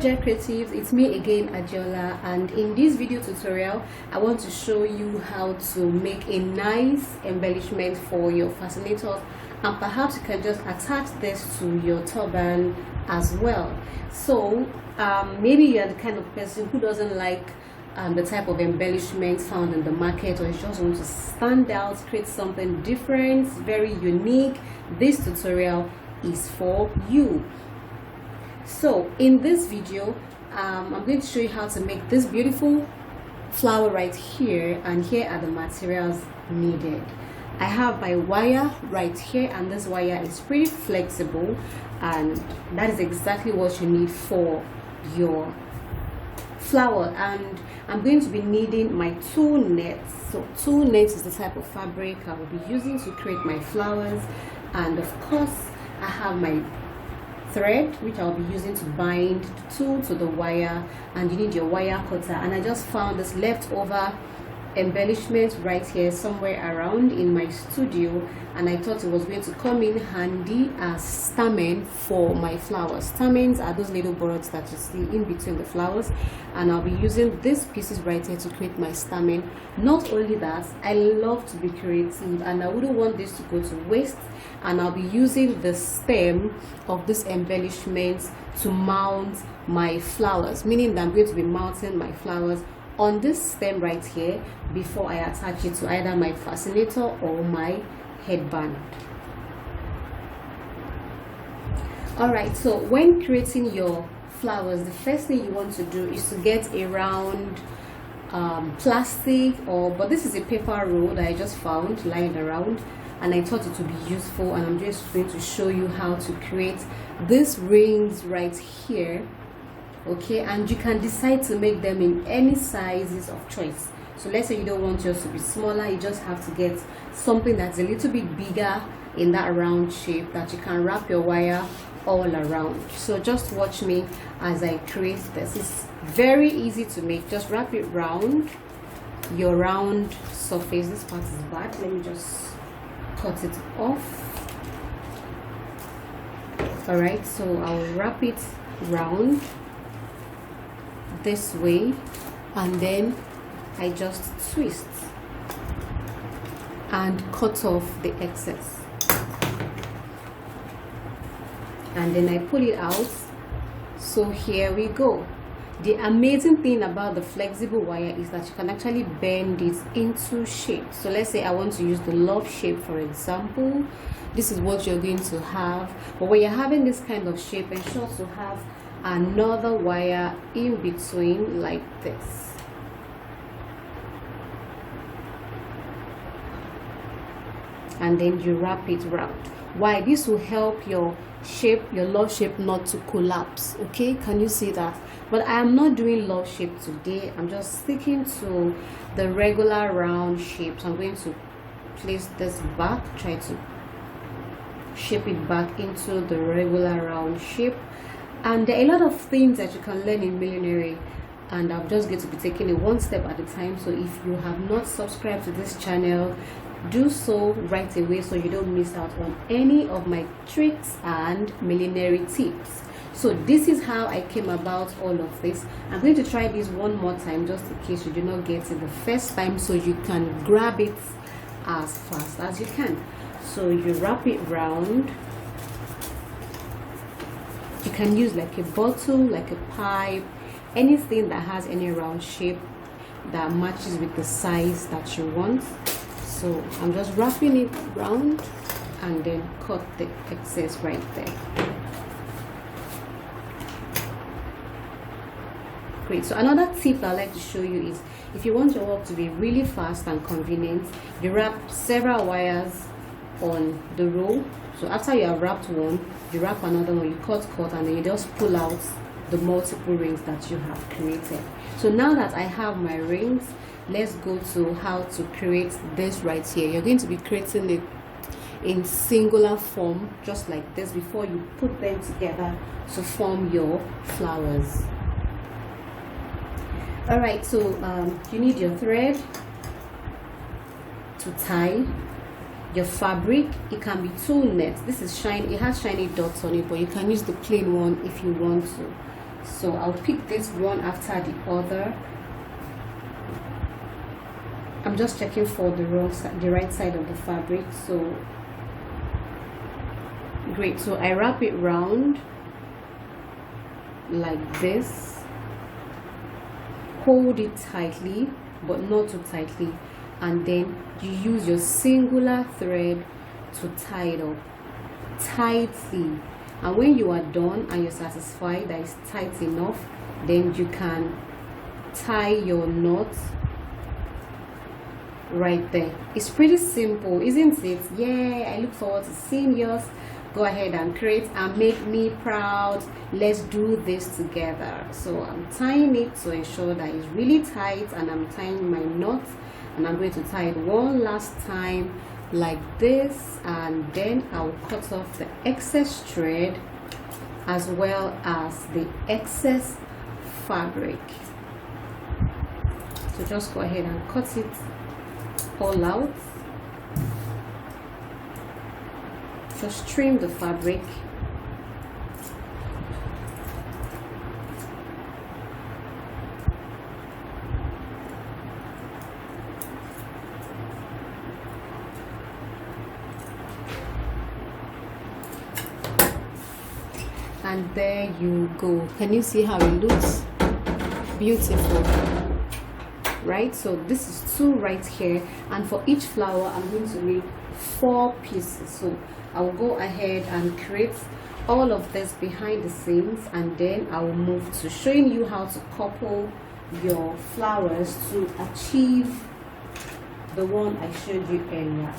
Dear Creatives, it's me again, Adiola, and in this video tutorial I want to show you how to make a nice embellishment for your fascinators, and perhaps you can just attach this to your turban as well. So maybe you're the kind of person who doesn't like the type of embellishments found in the market, or you just want to stand out, create something different, very unique. This tutorial is for you. So in this video I'm going to show you how to make this beautiful flower right here, and here are the materials needed. I have my wire right here, and this wire is pretty flexible, and that is exactly what you need for your flower. And I'm going to be needing my 2 nets. So 2 nets is the type of fabric I will be using to create my flowers, and of course I have my thread which I'll be using to bind to the wire, and you need your wire cutter. And I just found this leftover embellishment right here somewhere around in my studio, and I thought it was going to come in handy as stamen for my flowers. Stamens are those little birds that you see in between the flowers, and I'll be using these pieces right here to create my stamen. Not only that, I love to be creative and I wouldn't want this to go to waste, and I'll be using the stem of this embellishment to mount my flowers, meaning that I'm going to be mounting my flowers on this stem right here before I attach it to either my fascinator or my headband. Alright, so when creating your flowers, the first thing you want to do is to get a round plastic, but this is a paper roll that I just found lying around, and I thought it would be useful, and I'm just going to show you how to create these rings right here. Okay, and you can decide to make them in any sizes of choice. So let's say you don't want yours to be smaller, you just have to get something that's a little bit bigger in that round shape that you can wrap your wire all around. So just watch me as I create this. It's very easy to make. Just wrap it round your round surface. This part is bad, let me just cut it off. All right, so I'll wrap it round this way, and then I just twist and cut off the excess, and then I pull it out. So here we go. The amazing thing about the flexible wire is that you can actually bend it into shape. So let's say I want to use the love shape, for example. This is what you're going to have, but when you're having this kind of shape, ensure to have another wire in between like this. And then you wrap it round. Why? This will help your shape, your love shape, not to collapse. Okay, can you see that? But I am not doing love shape today. I'm just sticking to the regular round shape. So I'm going to place this back, try to shape it back into the regular round shape. And there are a lot of things that you can learn in millinery, and I'm just going to be taking it one step at a time. So if you have not subscribed to this channel, do so right away so you don't miss out on any of my tricks and millinery tips. So this is how I came about all of this. I'm going to try this one more time just in case you do not get it the first time, so you can grab it as fast as you can. So you wrap it round. You can use like a bottle, like a pipe, anything that has any round shape that matches with the size that you want. So I'm just wrapping it round and then cut the excess right there. Great. So another tip I'd like to show you is, if you want your work to be really fast and convenient, you wrap several wires on the roll. So after you have wrapped one, you wrap another one, you cut, and then you just pull out the multiple rings that you have created. So now that I have my rings, let's go to how to create this right here. You're going to be creating it in singular form, just like this, before you put them together to form your flowers. All right, so you need your thread to tie, your fabric. It can be 2 nets. This is shiny, it has shiny dots on it, but you can use the plain one if you want to. So I'll pick this one after the other. I'm just checking for the right side of the fabric. So great. So I wrap it round like this, hold it tightly but not too tightly, and then you use your singular thread to tie it up tightly. And when you are done and you're satisfied that it's tight enough, then you can tie your knot right there. It's pretty simple, isn't it? Yeah, I look forward to seeing yours. Go ahead and create and make me proud. Let's do this together. So I'm tying it to ensure that it's really tight, and I'm tying my knot, and I'm going to tie it one last time like this, and then I'll cut off the excess thread as well as the excess fabric. So just go ahead and cut it all out. Just trim the fabric. And there you go. Can you see how it looks? Beautiful, right? So this is 2 right here, and for each flower I'm going to make 4 pieces. So I'll go ahead and create all of this behind the scenes, and then I will move to showing you how to couple your flowers to achieve the one I showed you earlier.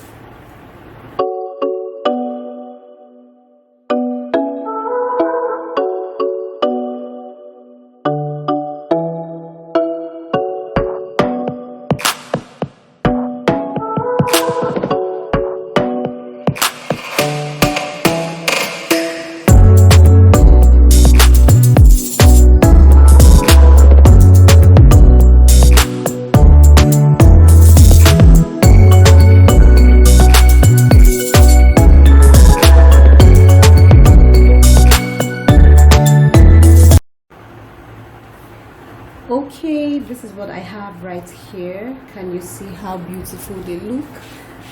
Okay, this is what I have right here. Can you see how beautiful they look?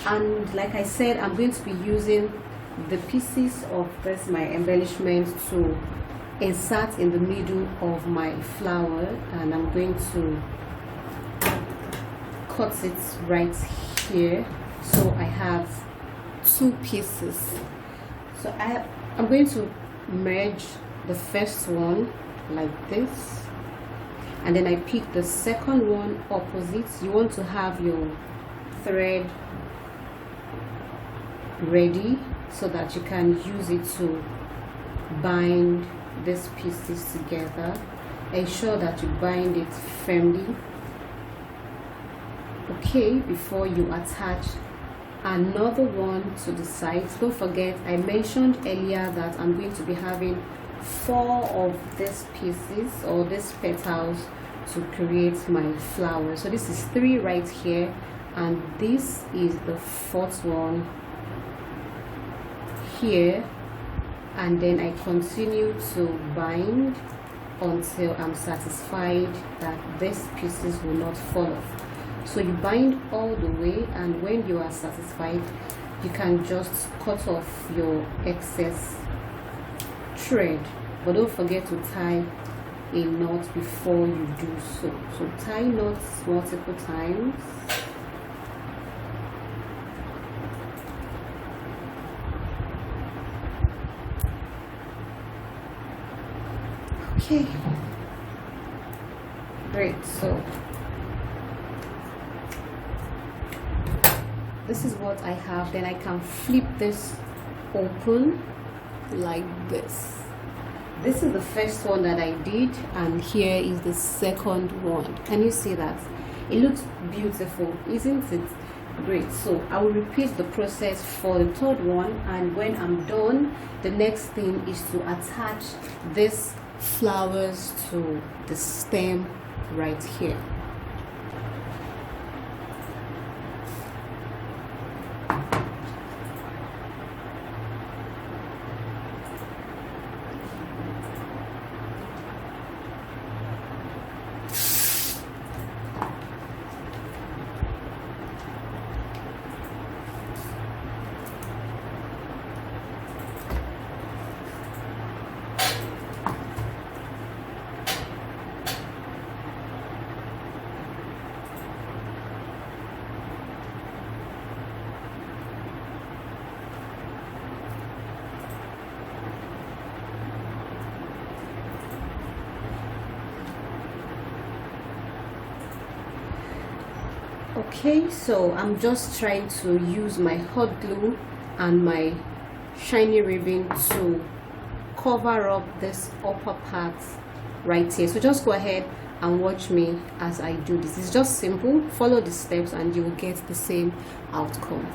And like I said, I'm going to be using the pieces of this my embellishment to insert in the middle of my flower, and I'm going to cut it right here. So I have 2 pieces. So I'm going to merge the first one like this, and then I pick the second one opposite. You want to have your thread ready so that you can use it to bind these pieces together. Ensure that you bind it firmly, okay, before you attach another one to the sides. Don't forget, I mentioned earlier that I'm going to be having 4 of these pieces or these petals to create my flower. So this is 3 right here, and this is the 4th one here, and then I continue to bind until I'm satisfied that these pieces will not fall off. So you bind all the way, and when you are satisfied, you can just cut off your excess thread, but don't forget to tie a knot before you do so. So tie knots multiple times. Okay, great. So this is what I have. Then I can flip this open like this. This is the first one that I did, and here is the second one. Can you see that? It looks beautiful, isn't it? Great. So I will repeat the process for the 3rd one, and when I'm done, the next thing is to attach these flowers to the stem right here. Okay, so I'm just trying to use my hot glue and my shiny ribbon to cover up this upper part right here. So just go ahead and watch me as I do this. It's just simple. Follow the steps and you will get the same outcome.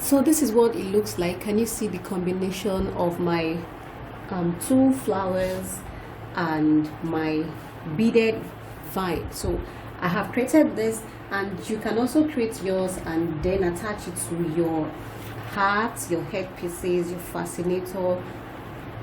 So this is what it looks like. Can you see the combination of my two flowers and my beaded vine? So I have created this, and you can also create yours and then attach it to your hearts, your headpieces, your fascinator,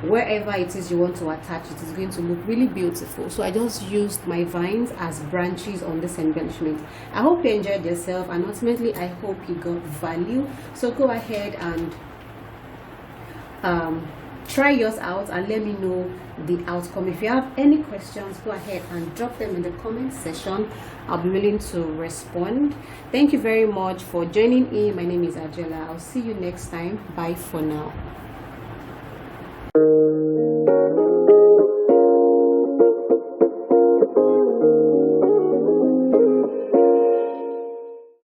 wherever it is you want to attach it. Is going to look really beautiful. So I just used my vines as branches on this embellishment. I hope you enjoyed yourself, and ultimately I hope you got value. So go ahead and try yours out and let me know the outcome. If you have any questions, go ahead and drop them in the comment section. I'll be willing to respond. Thank you very much for joining in. My name is Angela. I'll see you next time. Bye for now.